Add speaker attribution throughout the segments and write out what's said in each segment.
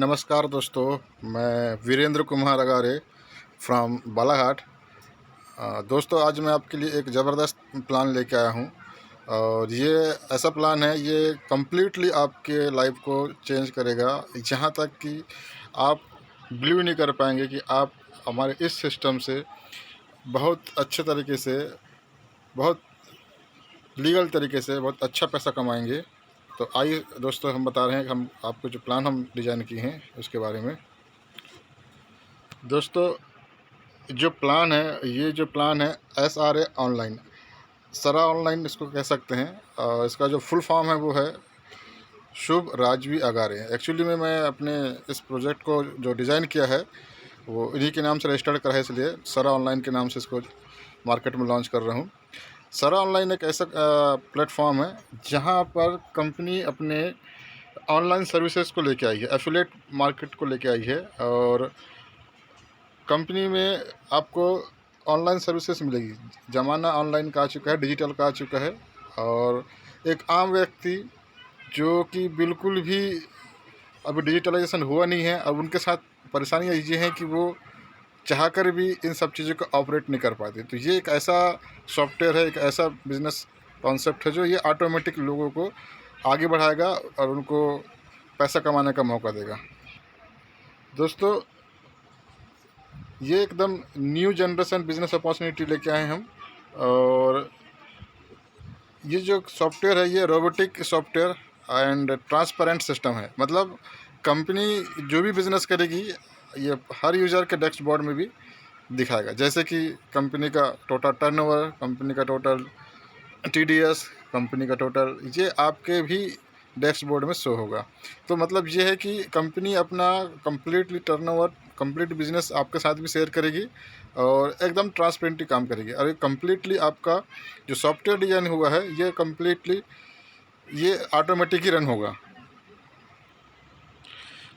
Speaker 1: नमस्कार दोस्तों, मैं वीरेंद्र कुमार अगारे फ्रॉम बालाघाट। दोस्तों, आज मैं आपके लिए एक ज़बरदस्त प्लान लेके आया हूँ और ये ऐसा प्लान है, ये कम्प्लीटली आपके लाइफ को चेंज करेगा। यहाँ तक कि आप बिलीव नहीं कर पाएंगे कि आप हमारे इस सिस्टम से बहुत अच्छे तरीके से, बहुत लीगल तरीके से बहुत अच्छा पैसा कमाएंगे। तो आइए दोस्तों, हम बता रहे हैं कि हम आपको जो प्लान हम डिज़ाइन किए हैं उसके बारे में। दोस्तों, जो प्लान है, ये जो प्लान है SRA ऑनलाइन, सरा ऑनलाइन इसको कह सकते हैं। और इसका जो फुल फॉर्म है वो है शुभ राजवी अगारे। एक्चुअली में मैं अपने इस प्रोजेक्ट को जो डिज़ाइन किया है वो इन्हीं के नाम से रजिस्टर्ड करा है, इसलिए सरा ऑनलाइन के नाम से इसको मार्केट में लॉन्च कर रहा हूँ। सरा ऑनलाइन एक ऐसा प्लेटफॉर्म है जहाँ पर कंपनी अपने ऑनलाइन सर्विसेज को लेके आई है, एफिलिएट मार्केट को लेके आई है। और कंपनी में आपको ऑनलाइन सर्विसेज मिलेगी। ज़माना ऑनलाइन का आ चुका है, डिजिटल का आ चुका है। और एक आम व्यक्ति जो कि बिल्कुल भी अभी डिजिटलाइजेशन हुआ नहीं है, अब उनके साथ परेशानियाँ ये हैं कि वो चाहकर भी इन सब चीज़ों को ऑपरेट नहीं कर पाते। तो ये एक ऐसा सॉफ्टवेयर है, एक ऐसा बिज़नेस कॉन्सेप्ट है जो ये ऑटोमेटिक लोगों को आगे बढ़ाएगा और उनको पैसा कमाने का मौका देगा। दोस्तों, ये एकदम न्यू जनरेशन बिज़नेस अपॉर्चुनिटी लेके आए हम। और ये जो सॉफ्टवेयर है ये robotic software and transparent system है। मतलब कंपनी जो भी बिज़नेस करेगी ये हर यूज़र के डैशबोर्ड में भी दिखाएगा, जैसे कि कंपनी का टोटल टर्नओवर, कंपनी का टोटल TDS, कंपनी का टोटल, ये आपके भी डैशबोर्ड में शो होगा। तो मतलब ये है कि कंपनी अपना कम्प्लीटली टर्नओवर, कंप्लीट बिजनेस आपके साथ भी शेयर करेगी और एकदम ट्रांसपेरेंटली काम करेगी। और ये कम्प्लीटली आपका जो सॉफ्टवेयर डिज़ाइन हुआ है ये कम्प्लीटली ये ऑटोमेटिक ही रन होगा।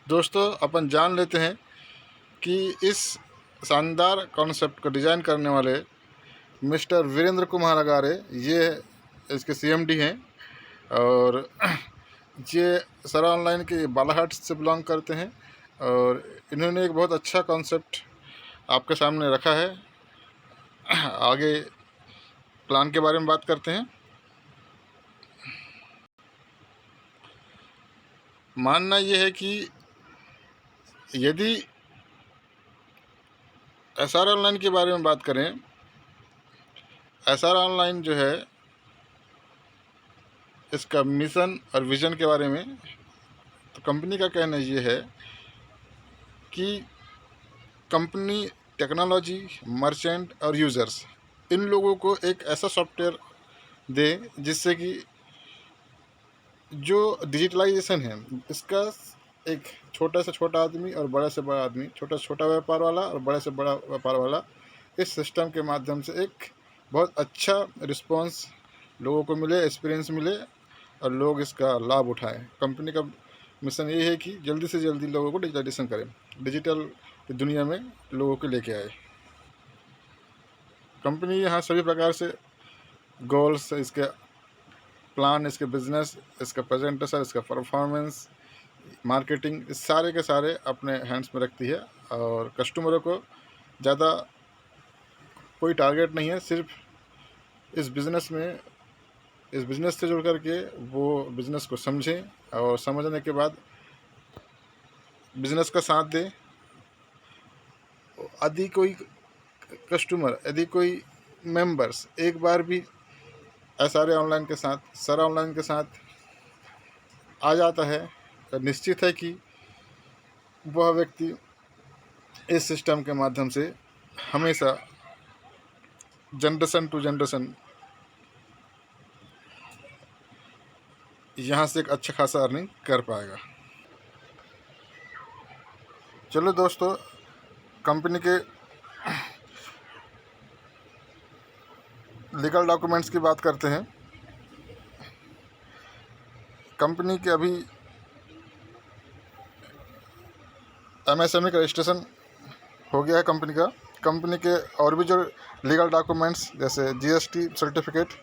Speaker 1: दोस्तों, अपन जान लेते हैं कि इस शानदार कॉन्सेप्ट को डिज़ाइन करने वाले मिस्टर वीरेंद्र कुमार अगारे, ये इसके CMD हैं। और ये सरा ऑनलाइन के बालाघाट से बिलोंग करते हैं और इन्होंने एक बहुत अच्छा कॉन्सेप्ट आपके सामने रखा है। आगे प्लान के बारे में बात करते हैं। मानना ये है कि यदि SR ऑनलाइन के बारे में बात करें, SR ऑनलाइन जो है इसका मिशन और विज़न के बारे में, तो कंपनी का कहना ये है कि कंपनी टेक्नोलॉजी, मर्चेंट और यूज़र्स, इन लोगों को एक ऐसा सॉफ्टवेयर दे जिससे कि जो डिजिटलाइजेशन है इसका एक छोटा से छोटा आदमी और बड़े से बड़ा आदमी, छोटा से छोटा व्यापार वाला और बड़े से बड़ा व्यापार वाला, इस सिस्टम के माध्यम से एक बहुत अच्छा रिस्पांस लोगों को मिले, एक्सपीरियंस मिले और लोग इसका लाभ उठाएं। कंपनी का मिशन ये है कि जल्दी से जल्दी लोगों को डिजिटलाइजेशन करें, डिजिटल दुनिया में लोगों को लेके आए। कंपनी यहाँ सभी प्रकार से गोल्स, इसके प्लान, इसके बिजनेस, इसका प्रेजेंटेशन, इसका परफॉर्मेंस, मार्केटिंग, इस सारे के सारे अपने हैंड्स में रखती है। और कस्टमरों को ज़्यादा कोई टारगेट नहीं है, सिर्फ इस बिज़नेस से जुड़ करके वो बिज़नेस को समझें और समझने के बाद बिज़नेस का साथ दें। यदि कोई कस्टमर, यदि कोई मेंबर्स एक बार भी SRA ऑनलाइन के साथ, सरा ऑनलाइन के साथ आ जाता है तो निश्चित है कि वह व्यक्ति इस सिस्टम के माध्यम से हमेशा जनरेशन टू जनरेशन यहाँ से एक अच्छा खासा अर्निंग कर पाएगा। चलो दोस्तों, कंपनी के लीगल डॉक्यूमेंट्स की बात करते हैं। कंपनी के अभी MSME का रजिस्ट्रेशन हो गया है कंपनी का। कंपनी के और भी जो लीगल डॉक्यूमेंट्स जैसे GST सर्टिफिकेट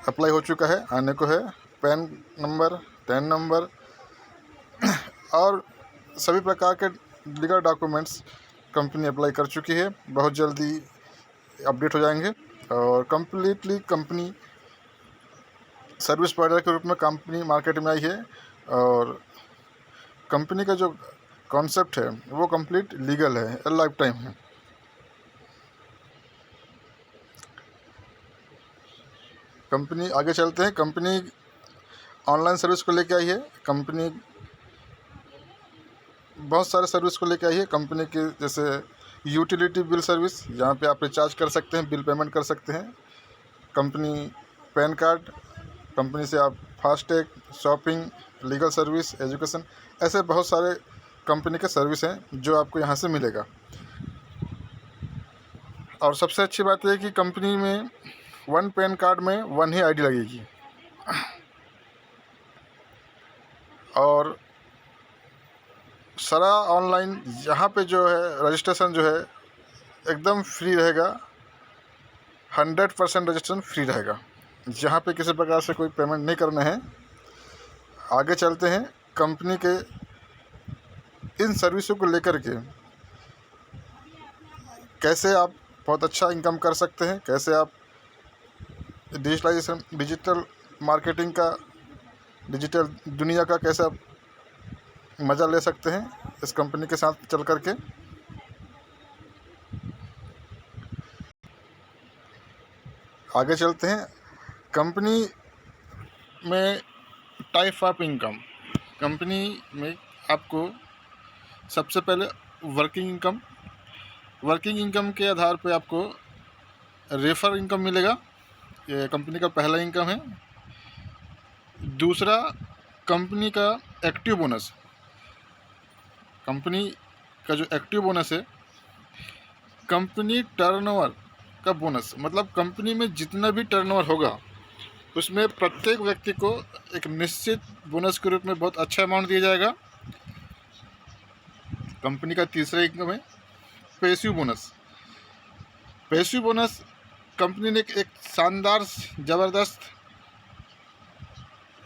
Speaker 1: अप्लाई हो चुका है, आने को है। पैन नंबर, टैन नंबर और सभी प्रकार के लीगल डॉक्यूमेंट्स कंपनी अप्लाई कर चुकी है, बहुत जल्दी अपडेट हो जाएंगे। और कम्प्लीटली कंपनी सर्विस प्रोवाइडर के रूप में कंपनी मार्केट में आई है, और कंपनी का जो कॉन्सेप्ट है वो कंप्लीट लीगल है, लाइफ टाइम है। कंपनी आगे चलते हैं। कंपनी ऑनलाइन सर्विस को लेके आई है, कंपनी बहुत सारे सर्विस को लेके आई है कंपनी की, जैसे यूटिलिटी बिल सर्विस, जहाँ पे आप रिचार्ज कर सकते हैं, बिल पेमेंट कर सकते हैं। कंपनी पैन कार्ड, कंपनी से आप FASTag, shopping, legal service, education, ऐसे बहुत सारे कंपनी के सर्विस हैं जो आपको यहाँ से मिलेगा। और सबसे अच्छी बात यह है कि कंपनी में वन पैन कार्ड में वन ही आईडी लगेगी, और सारा ऑनलाइन यहाँ पे जो है रजिस्ट्रेशन जो है एकदम फ्री रहेगा, 100% रजिस्ट्रेशन फ्री रहेगा, जहाँ पे किसी प्रकार से कोई पेमेंट नहीं करना है। आगे चलते हैं कंपनी के इन सर्विसों को लेकर के, कैसे आप बहुत अच्छा इनकम कर सकते हैं, कैसे आप डिजिटलाइजेशन, डिजिटल मार्केटिंग का, डिजिटल दुनिया का कैसे आप मज़ा ले सकते हैं इस कंपनी के साथ चल कर के। आगे चलते हैं कंपनी में टाइप ऑफ इनकम। कंपनी में आपको सबसे पहले वर्किंग इनकम के आधार पे आपको रेफर इनकम मिलेगा, ये कंपनी का पहला इनकम है। दूसरा, कंपनी का एक्टिव बोनस। कंपनी का जो एक्टिव बोनस है, कंपनी टर्नओवर का बोनस, मतलब कंपनी में जितना भी टर्नओवर होगा उसमें प्रत्येक व्यक्ति को एक निश्चित बोनस के रूप में बहुत अच्छा अमाउंट दिया जाएगा। कंपनी का तीसरा इनकम है passive bonus. Passive bonus company ने एक शानदार ज़बरदस्त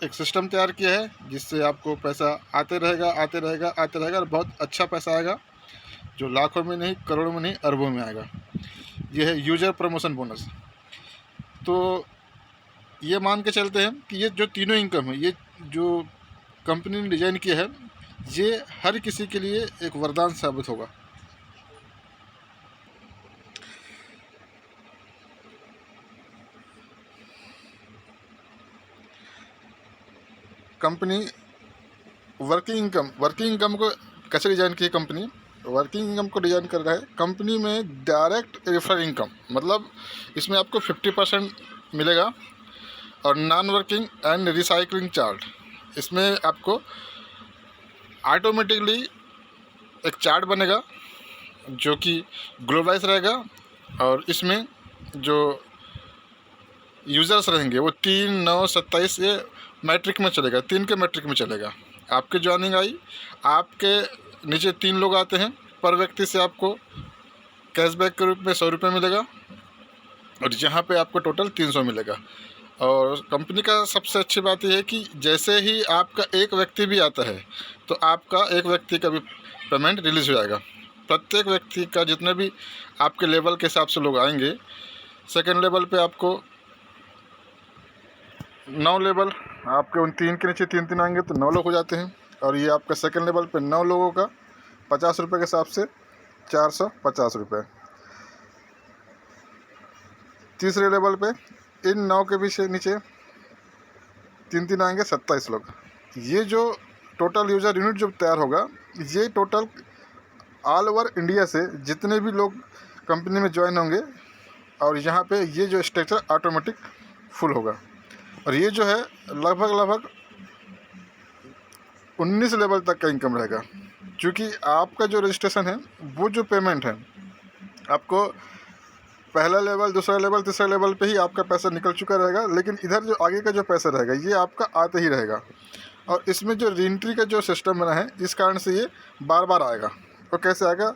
Speaker 1: एक सिस्टम तैयार किया है, जिससे आपको पैसा आते रहेगा और बहुत अच्छा पैसा आएगा, जो लाखों में नहीं, करोड़ों में नहीं, अरबों में आएगा। यह है यूजर प्रमोशन बोनस। तो ये मान के चलते हैं कि ये जो तीनों इनकम है, ये जो कंपनी ने डिज़ाइन किया है, ये हर किसी के लिए एक वरदान साबित होगा। कंपनी वर्किंग इनकम को कैसे डिज़ाइन की है कंपनी? वर्किंग इनकम को डिज़ाइन कर रहा है कंपनी में डायरेक्ट रेफर इनकम, मतलब इसमें आपको 50% मिलेगा। और non working and recycling chart, इसमें आपको ऑटोमेटिकली एक चार्ट बनेगा जो कि ग्लोबलाइज रहेगा, और इसमें जो यूज़र्स रहेंगे वो 3, 9, 27 ये मैट्रिक में चलेगा, 3 के मैट्रिक में चलेगा। आपकी ज्वाइनिंग आई, आपके नीचे 3 लोग आते हैं, पर व्यक्ति से आपको कैशबैक के रूप में 100 रुपये मिलेगा, और यहाँ पे आपको टोटल 300 मिलेगा। और कंपनी का सबसे अच्छी बात यह है कि जैसे ही आपका एक व्यक्ति भी आता है तो आपका एक व्यक्ति का भी पेमेंट रिलीज़ हो जाएगा। प्रत्येक व्यक्ति का जितने भी आपके लेवल के हिसाब से लोग आएंगे, सेकेंड लेवल पे आपको 9 लेवल, आपके उन 3 के नीचे 3 आएंगे तो 9 लोग हो जाते हैं। और ये आपका सेकेंड लेवल पे 9 लोगों का 50 रुपये के हिसाब से 450 रुपये। तीसरे लेवल पे इन 9 के भी से नीचे 3 आएंगे, 27 लोग। ये जो टोटल यूज़र यूनिट जो तैयार होगा, ये टोटल ऑल ओवर इंडिया से जितने भी लोग कंपनी में ज्वाइन होंगे, और यहाँ पे ये जो स्ट्रक्चर ऑटोमेटिक फुल होगा। और ये जो है लगभग 19 लेवल तक का इनकम रहेगा, क्योंकि आपका जो रजिस्ट्रेशन है, वो जो पेमेंट है, आपको पहला लेवल, दूसरा लेवल, तीसरा लेवल पे ही आपका पैसा निकल चुका रहेगा, लेकिन इधर जो आगे का जो पैसा रहेगा ये आपका आते ही रहेगा। और इसमें जो रीएंट्री का जो सिस्टम बना है, इस कारण से ये बार बार आएगा। तो कैसे आएगा?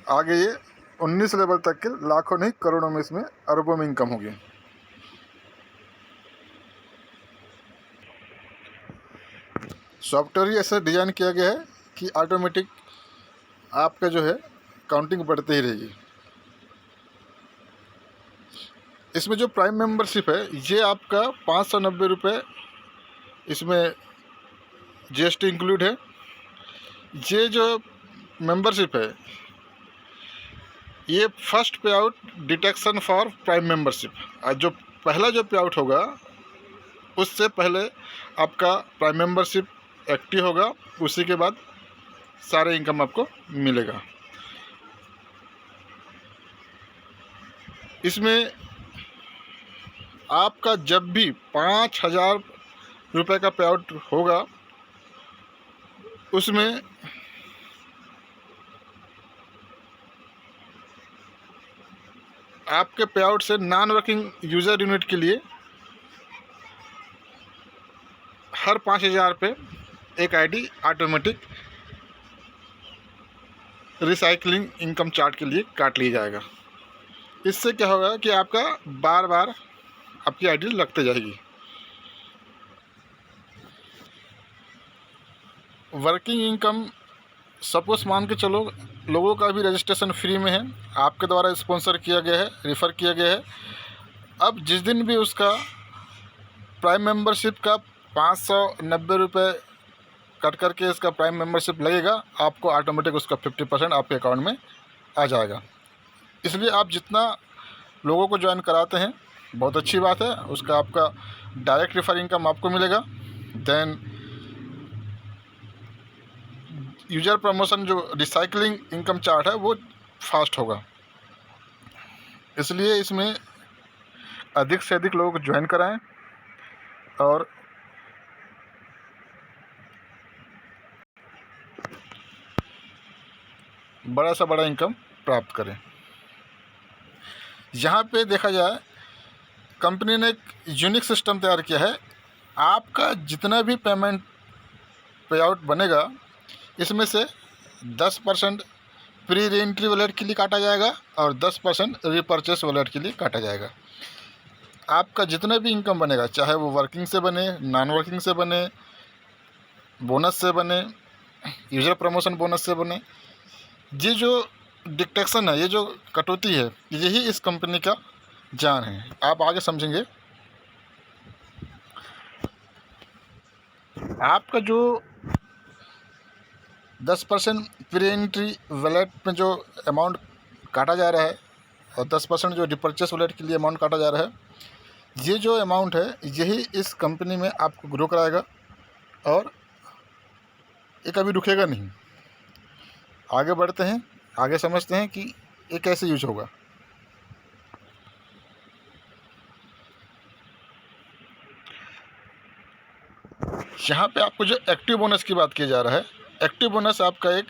Speaker 1: आगे ये 19 लेवल तक के लाखों नहीं, करोड़ों में, इसमें अरबों में इनकम होगी। सॉफ्टवेयर ही ऐसा डिज़ाइन किया गया है कि ऑटोमेटिक आपका जो है काउंटिंग बढ़ती ही रहेगी। इसमें जो प्राइम मेंबरशिप है ये आपका 590 रुपये, इसमें जीएसटी इंक्लूड है। ये जो मेंबरशिप है ये फर्स्ट पे out detection for prime membership, और जो पहला जो पे आउट होगा उससे पहले आपका प्राइम मेंबरशिप एक्टिव होगा, उसी के बाद सारे इनकम आपको मिलेगा। इसमें आपका जब भी 5,000 रुपये का पे आउट होगा उसमें आपके पे आउट से नॉन वर्किंग यूज़र यूनिट के लिए हर 5,000 पे एक ID automatic recycling income chart के लिए काट लिया जाएगा। इससे क्या होगा कि आपका बार बार आपकी आईडी लगते जाएगी। वर्किंग इनकम सपोज मान के चलो लोगों का भी रजिस्ट्रेशन फ्री में है, आपके द्वारा स्पॉन्सर किया गया है, रेफ़र किया गया है। अब जिस दिन भी उसका प्राइम मेंबरशिप का 590 रुपये कट करके इसका प्राइम मेंबरशिप लगेगा, आपको ऑटोमेटिक उसका 50% आपके अकाउंट में आ जाएगा। इसलिए आप जितना लोगों को ज्वाइन कराते हैं बहुत अच्छी बात है, उसका आपका डायरेक्ट रेफर इनकम आपको मिलेगा। देन यूज़र प्रमोशन जो रिसाइकलिंग इनकम चार्ट है वो फास्ट होगा। इसलिए इसमें अधिक से अधिक लोगों को ज्वाइन कराएं और बड़ा से बड़ा इनकम प्राप्त करें। यहाँ पे देखा जाए कंपनी ने एक यूनिक सिस्टम तैयार किया है। आपका जितना भी पेमेंट पे आउट बनेगा इसमें से 10% प्री रीएंट्री वॉलेट के लिए काटा जाएगा और 10% रीपरचेस वॉलेट के लिए काटा जाएगा। आपका जितना भी इनकम बनेगा, चाहे वो वर्किंग से बने, नॉन वर्किंग से बने, बोनस से बने, यूज़र प्रमोशन बोनस से बने, ये जो डिटेक्शन है, ये जो कटौती है, यही इस कंपनी का जान है। आप आगे समझेंगे। आपका जो 10% प्री एंट्री वॉलेट में जो अमाउंट काटा जा रहा है और 10% जो रिपर्चेस वॉलेट के लिए अमाउंट काटा जा रहा है, ये जो अमाउंट है यही इस कंपनी में आपको ग्रो कराएगा और ये कभी रुकेगा नहीं। आगे बढ़ते हैं, आगे समझते हैं कि ये कैसे यूज होगा। यहाँ पे आपको जो एक्टिव बोनस की बात की जा रहा है, एक्टिव बोनस आपका एक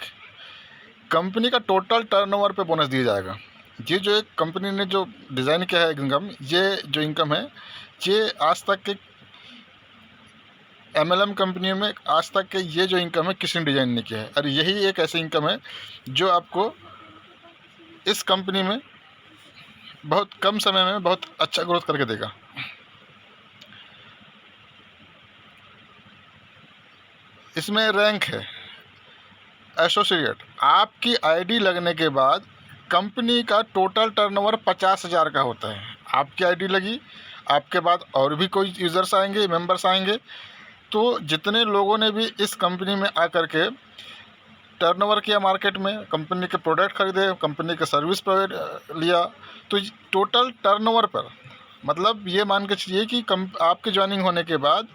Speaker 1: कंपनी का टोटल टर्नओवर पे बोनस दिया जाएगा। ये जो एक कंपनी ने जो डिज़ाइन किया है इनकम, ये जो इनकम है ये आज तक के MLM कंपनियों में आज तक के ये जो इनकम है किसी ने डिज़ाइन नहीं किया है, और यही एक ऐसी इनकम है जो आपको इस कंपनी में बहुत कम समय में बहुत अच्छा ग्रोथ करके देगा। इसमें रैंक है एसोसिएट। आपकी आईडी लगने के बाद कंपनी का टोटल टर्नओवर 50,000 का होता है। आपकी आईडी लगी, आपके बाद और भी कोई यूज़र्स आएंगे, मेंबर्स आएंगे, तो जितने लोगों ने भी इस कंपनी में आकर के टर्नओवर किया, मार्केट में कंपनी के प्रोडक्ट खरीदे, कंपनी के सर्विस प्रोवाइड लिया, तो टोटल टर्नओवर पर मतलब ये मान के चलिए कि आपके ज्वाइनिंग होने के बाद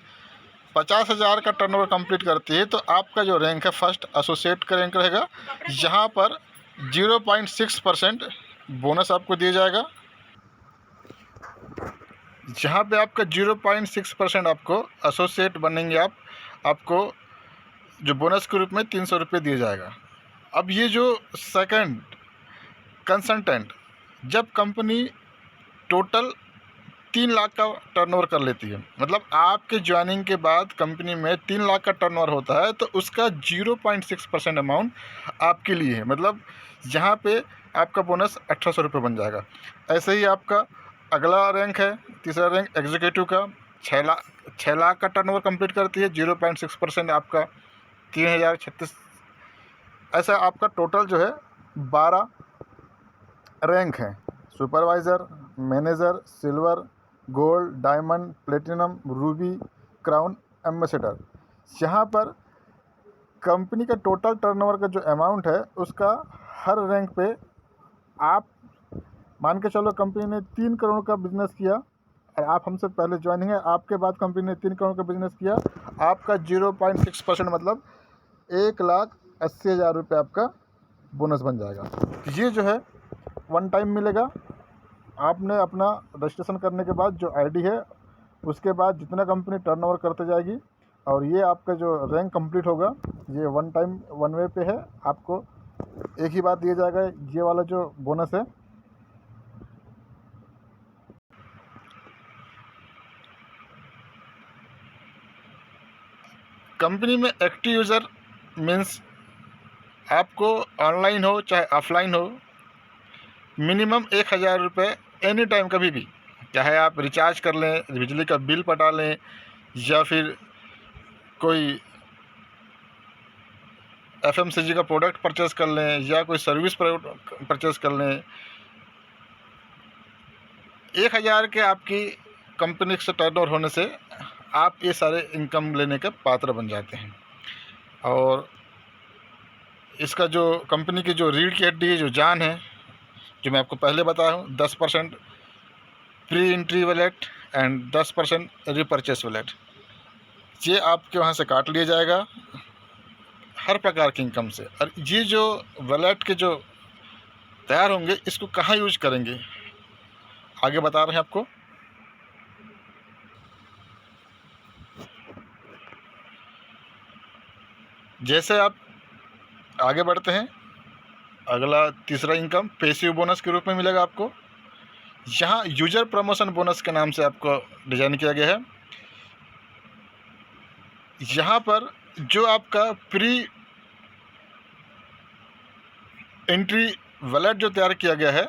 Speaker 1: 50,000 का टर्नओवर कंप्लीट करती है तो आपका जो रैंक है फर्स्ट एसोसिएट का रैंक रहेगा। यहाँ पर 0.6% बोनस आपको दिया जाएगा। जहाँ पे आपका 0.6% आपको एसोसिएट बनेंगे आपको जो बोनस के रूप में 300 रुपये दिया जाएगा। अब ये जो सेकंड कंसल्टेंट, जब कंपनी टोटल 3 लाख का टर्नओवर कर लेती है, मतलब आपके ज्वाइनिंग के बाद कंपनी में 3 लाख का टर्नओवर होता है, तो उसका 0.6% अमाउंट आपके लिए है। मतलब यहाँ पे आपका बोनस 1,800 रुपये बन जाएगा। ऐसे ही आपका अगला रैंक है, तीसरा रैंक एग्जीक्यूटिव का, 6 लाख का टर्नओवर कंप्लीट करती है, 0.6% आपका 3036। ऐसा आपका टोटल जो है 12 रैंक हैं: supervisor, manager, silver, gold, diamond, platinum, Ruby, crown, ambassador. यहाँ पर कंपनी का टोटल टर्नओवर का जो अमाउंट है उसका हर रैंक पे आप मान के चलो कंपनी ने 3 करोड़ का बिजनेस किया और आप हमसे पहले ज्वाइनिंग है, आपके बाद कंपनी ने 3 करोड़ का बिजनेस किया, आपका 0.6% मतलब 1,80,000 रुपये आपका बोनस बन जाएगा। ये जो है वन टाइम मिलेगा। आपने अपना रजिस्ट्रेशन करने के बाद जो आईडी है उसके बाद जितना कंपनी टर्नओवर करते जाएगी और ये आपका जो रैंक कंप्लीट होगा ये वन टाइम वन वे पे है। आपको एक ही बात दिया जाएगा, ये वाला जो बोनस है कंपनी में एक्टिव यूज़र मीन्स आपको ऑनलाइन हो चाहे ऑफलाइन हो मिनिमम 1,000 रुपये एनी टाइम कभी भी, चाहे आप रिचार्ज कर लें, बिजली का बिल पटा लें या फिर कोई FMCG का प्रोडक्ट परचेस कर लें या कोई सर्विस परचेस कर लें, 1,000 के आपकी कंपनी से टर्नओवर होने से आप ये सारे इनकम लेने के पात्र बन जाते हैं। और इसका जो कंपनी की जो रीढ़ की हड्डी है, जो जान है, जो मैं आपको पहले बताया हूँ, 10% pre entry wallet and 10% repurchase wallet, ये आपके वहाँ से काट लिया जाएगा हर प्रकार की इनकम से। और ये जो वैलेट के जो तैयार होंगे इसको कहाँ यूज करेंगे आगे बता रहे हैं आपको। जैसे आप आगे बढ़ते हैं, अगला तीसरा इनकम पैसिव बोनस के रूप में मिलेगा आपको। यहाँ यूजर प्रमोशन बोनस के नाम से आपको डिज़ाइन किया गया है। यहाँ पर जो आपका प्री एंट्री वैलेट जो तैयार किया गया है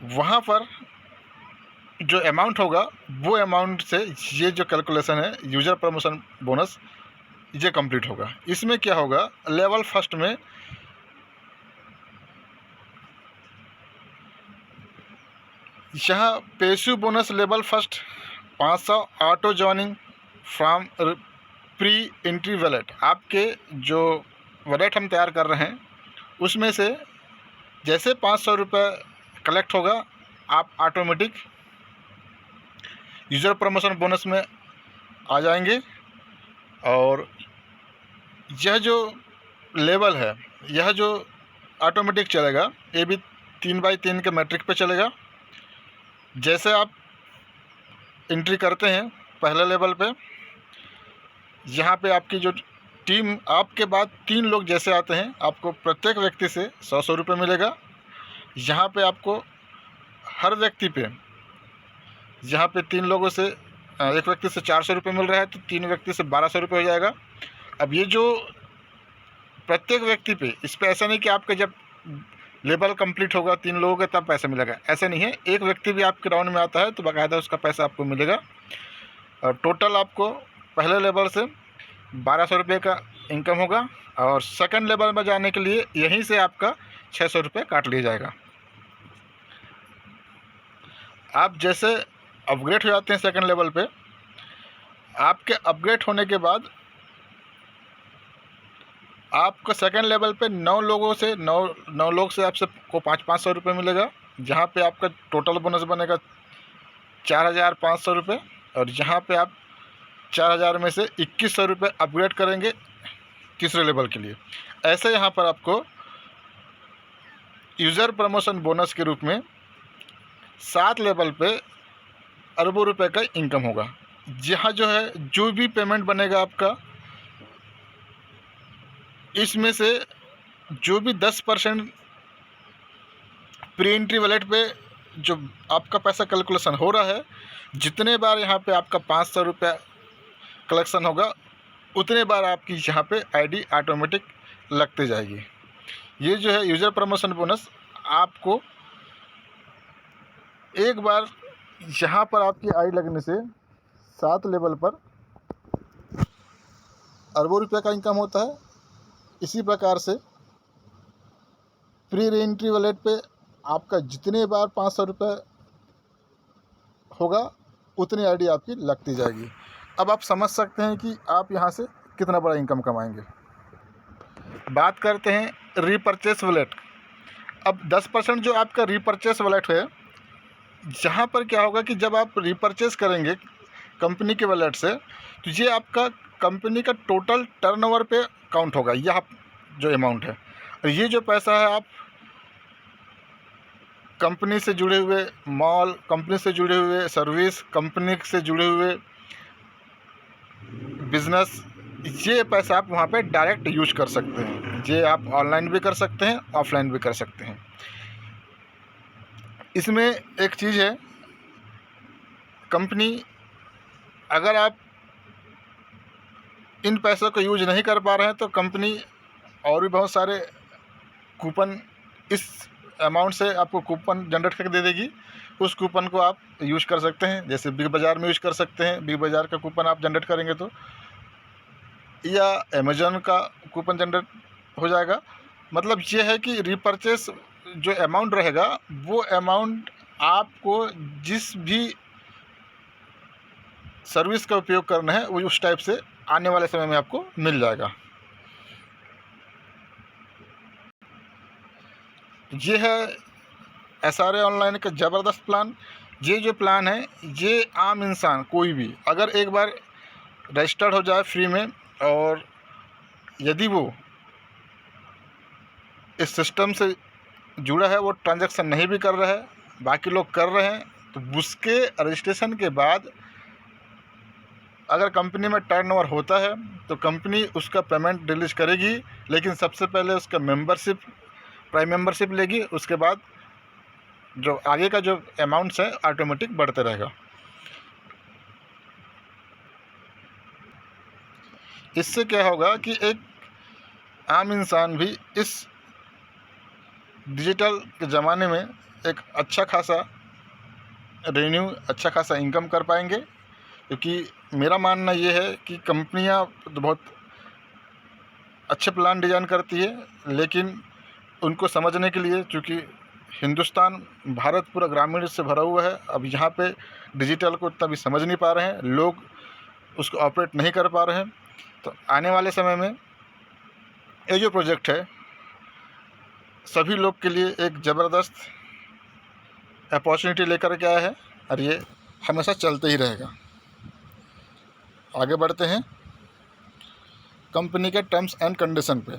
Speaker 1: वहाँ पर जो अमाउंट होगा वो अमाउंट से ये जो कैलकुलेशन है यूजर प्रमोशन बोनस ये कंप्लीट होगा। इसमें क्या होगा, लेवल फर्स्ट में यहाँ passive bonus level first 500 auto joining from pre entry wallet. आपके जो वैलेट हम तैयार कर रहे हैं उसमें से जैसे 500 रुपये कलेक्ट होगा आप ऑटोमेटिक यूज़र प्रमोशन बोनस में आ जाएंगे। और यह जो लेवल है यह जो ऑटोमेटिक चलेगा ये भी 3x3 के मैट्रिक पे चलेगा। जैसे आप एंट्री करते हैं पहले लेवल पे, यहाँ पे आपकी जो टीम आपके बाद 3 लोग जैसे आते हैं आपको प्रत्येक व्यक्ति से 100 रुपये मिलेगा। यहाँ पे आपको हर व्यक्ति पे यहाँ पे 3 लोगों से एक व्यक्ति से 400 रुपये मिल रहा है तो 3 व्यक्ति से 1200 रुपये हो जाएगा। अब ये जो प्रत्येक व्यक्ति पे, इस पर ऐसा नहीं कि आपका जब लेवल कंप्लीट होगा 3 लोगों का तब पैसा मिलेगा, ऐसा नहीं है। एक व्यक्ति भी आपके राउंड में आता है तो बाकायदा उसका पैसा आपको मिलेगा। और टोटल आपको पहले लेवल से 1200 रुपये का इनकम होगा और सेकंड लेवल में जाने के लिए यहीं से आपका 600 रुपये काट लिया जाएगा। आप जैसे अपग्रेड हो जाते हैं सेकंड लेवल पे, आपके अपग्रेड होने के बाद आपको सेकंड लेवल पे 9 लोगों से 9 लोग से आपसे को 500 रुपये मिलेगा, जहाँ पे आपका टोटल बोनस बनेगा 4,500 रुपये। और जहाँ पे आप 4,000 में से 2,100 रुपये अपग्रेड करेंगे तीसरे लेवल के लिए। ऐसे यहाँ पर आपको यूज़र प्रमोशन बोनस के रूप में 7 लेवल पे अरबों रुपए का इनकम होगा। यहाँ जो है जो भी पेमेंट बनेगा आपका, इसमें से जो भी 10% प्री एंट्री वैलेट पे जो आपका पैसा कैलकुलेशन हो रहा है, जितने बार यहाँ पे आपका 500 रुपया कलेक्शन होगा उतने बार आपकी यहाँ पे आईडी ऑटोमेटिक लगते जाएगी। ये जो है यूज़र प्रमोशन बोनस आपको एक बार यहाँ पर आपकी आई लगने से 7 लेवल पर अरबों रुपये का इनकम होता है। इसी प्रकार से प्री रीएंट्री वॉलेट पे आपका जितने बार 500 रुपये होगा उतनी आईडी आपकी लगती जाएगी। अब आप समझ सकते हैं कि आप यहाँ से कितना बड़ा इनकम कमाएंगे। बात करते हैं रीपरचेस वॉलेट। अब 10% जो आपका रीपरचेस वॉलेट है, जहाँ पर क्या होगा कि जब आप रीपरचेस करेंगे कंपनी के वॉलेट से, तो ये आपका कंपनी का टोटल टर्नओवर पे काउंट होगा। यह जो अमाउंट है, और ये जो पैसा है आप कंपनी से जुड़े हुए मॉल, कंपनी से जुड़े हुए सर्विस, कंपनी से जुड़े हुए बिजनेस, ये पैसा आप वहाँ पे डायरेक्ट यूज कर सकते हैं। ये आप ऑनलाइन भी कर सकते हैं, ऑफलाइन भी कर सकते हैं। इसमें एक चीज़ है, कंपनी अगर आप इन पैसों को यूज नहीं कर पा रहे हैं तो कंपनी और भी बहुत सारे कूपन, इस अमाउंट से आपको कूपन जनरेट करके दे देगी। उस कूपन को आप यूज कर सकते हैं, जैसे बिग बाज़ार में यूज कर सकते हैं। बिग बाज़ार का कूपन आप जनरेट करेंगे तो, या अमेज़न का कूपन जनरेट हो जाएगा। मतलब ये है कि रीपरचेस जो अमाउंट रहेगा, वो अमाउंट आपको जिस भी सर्विस का उपयोग करना है वो उस टाइप से आने वाले समय में आपको मिल जाएगा। ये है एसआरए ऑनलाइन का ज़बरदस्त प्लान। ये जो प्लान है, ये आम इंसान कोई भी अगर एक बार रजिस्टर्ड हो जाए फ्री में, और यदि वो इस सिस्टम से जुड़ा है, वो ट्रांजैक्शन नहीं भी कर रहा है, बाकी लोग कर रहे हैं, तो उसके रजिस्ट्रेशन के बाद अगर कंपनी में टर्नओवर होता है तो कंपनी उसका पेमेंट रिलीज करेगी। लेकिन सबसे पहले उसका मेंबरशिप, प्राइम मेंबरशिप लेगी। उसके बाद जो आगे का जो अमाउंट्स है ऑटोमेटिक बढ़ते रहेगा। इससे क्या होगा कि एक आम इंसान भी इस डिजिटल के ज़माने में एक अच्छा खासा रेवेन्यू, अच्छा खासा इनकम कर पाएंगे। क्योंकि मेरा मानना ये है कि कंपनियां तो बहुत अच्छे प्लान डिज़ाइन करती है, लेकिन उनको समझने के लिए, चूँकि हिंदुस्तान, भारत पूरा ग्रामीण से भरा हुआ है, अब यहाँ पे डिजिटल को उतना भी समझ नहीं पा रहे हैं लोग, उसको ऑपरेट नहीं कर पा रहे हैं। तो आने वाले समय में ये जो प्रोजेक्ट है सभी लोग के लिए एक ज़बरदस्त अपॉर्चुनिटी लेकर के आया है, और ये हमेशा चलते ही रहेगा। आगे बढ़ते हैं कंपनी के टर्म्स एंड कंडीशन पे।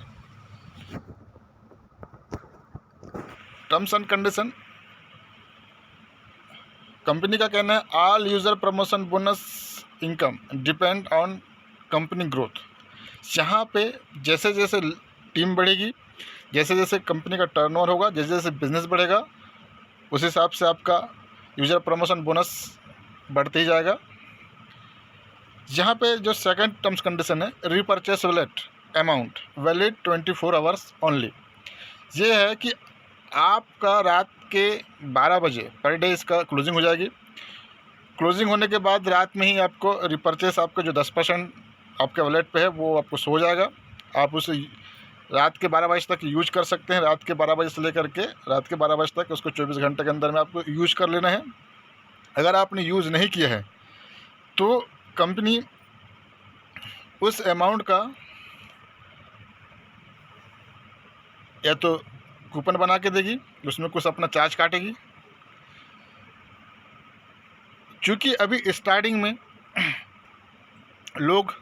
Speaker 1: टर्म्स एंड कंडीशन, कंपनी का कहना है all user promotion bonus income depend on company growth. यहाँ पे जैसे जैसे टीम बढ़ेगी, जैसे जैसे कंपनी का टर्नओवर होगा, जैसे जैसे बिजनेस बढ़ेगा, उस हिसाब से आपका यूज़र प्रमोशन बोनस बढ़ते ही जाएगा। यहाँ पे जो सेकंड टर्म्स कंडीशन है, repurchase wallet amount valid 24 hours only. ये है कि आपका रात के 12 बजे पर डे इसका क्लोजिंग हो जाएगी। क्लोजिंग होने के बाद रात में ही आपको रिपरचेस, आपका जो 10% आपके वॉलेट पे है वो आपको सो जाएगा। आप उसे रात के 12 बजे तक यूज कर सकते हैं। रात के 12 बजे से लेकर के रात के 12 बजे तक उसको 24 घंटे के अंदर में आपको यूज कर लेना है। अगर आपने यूज़ नहीं किया है तो कंपनी उस अमाउंट का या तो कूपन बना के देगी, उसमें कुछ अपना चार्ज काटेगी। क्योंकि अभी स्टार्टिंग में लोग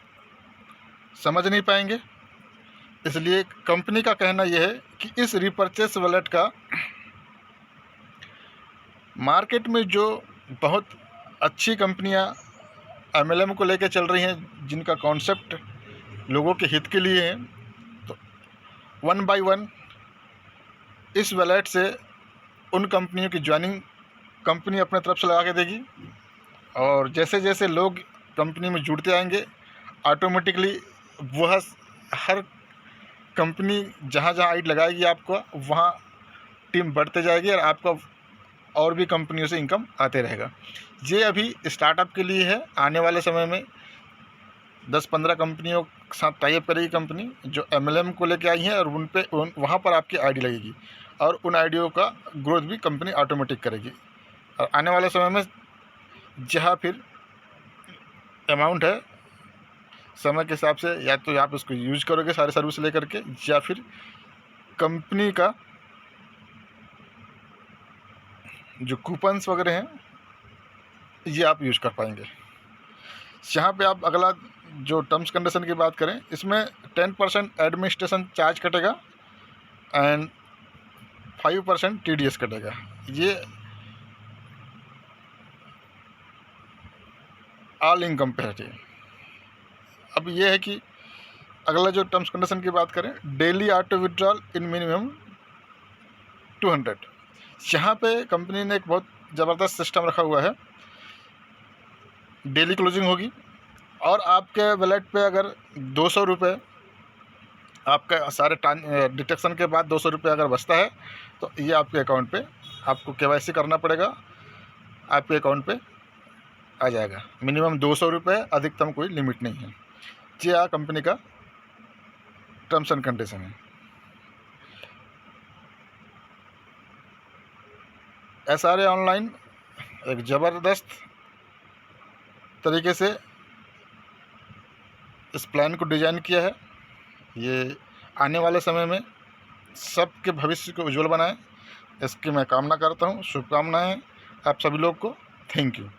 Speaker 1: समझ नहीं पाएंगे, इसलिए कंपनी का कहना यह है कि इस रीपरचेस वॉलेट का मार्केट में जो बहुत अच्छी कंपनियां एमएलएम को लेकर चल रही हैं, जिनका कॉन्सेप्ट लोगों के हित के लिए है, तो 1 बाय 1 इस वॉलेट से उन कंपनियों की ज्वाइनिंग कंपनी अपने तरफ से लगा के देगी। और जैसे जैसे लोग कंपनी में जुड़ते आएंगे, ऑटोमेटिकली वह हर कंपनी जहाँ जहाँ आईडी लगाएगी आपको, वहाँ टीम बढ़ते जाएगी और आपका और भी कंपनियों से इनकम आते रहेगा। ये अभी स्टार्टअप के लिए है। आने वाले समय में 10-15 कंपनियों के साथ टाई अप करेगी कंपनी, जो MLM को लेके आई हैं, और वहाँ पर आपकी आईडी लगेगी और उन आईडियों का ग्रोथ भी कंपनी ऑटोमेटिक करेगी। और आने वाले समय में जहाँ फिर अमाउंट है, समय के हिसाब से या तो आप उसको यूज करोगे सारे सर्विस लेकर के, या फिर कंपनी का जो कूपन्स वगैरह हैं ये आप यूज कर पाएंगे। यहाँ पे आप अगला जो टर्म्स कंडीशन की बात करें, इसमें 10% एडमिनिस्ट्रेशन चार्ज कटेगा एंड 5% TDS कटेगा। ये ऑल इनकम पे है। अब ये है कि अगला जो टर्म्स कंडीशन की बात करें, डेली ऑटो विड्रॉल इन मिनिमम 200। यहाँ पे कंपनी ने एक बहुत ज़बरदस्त सिस्टम रखा हुआ है। डेली क्लोजिंग होगी और आपके वैलेट पे अगर 200 रुपये आपका सारे डिटेक्शन के बाद 200 रुपये अगर बचता है तो ये आपके अकाउंट पे आपको KYC करना पड़ेगा, आपके अकाउंट पे आ जाएगा। मिनिमम 200 रुपये, अधिकतम कोई लिमिट नहीं है। ये कंपनी का टर्म्स एंड कंडीशन है। SRA ऑनलाइन एक ज़बरदस्त तरीके से इस प्लान को डिज़ाइन किया है। ये आने वाले समय में सबके भविष्य को उज्जवल बनाए, इसकी मैं कामना करता हूँ। शुभकामनाएं आप सभी लोग को। Thank you.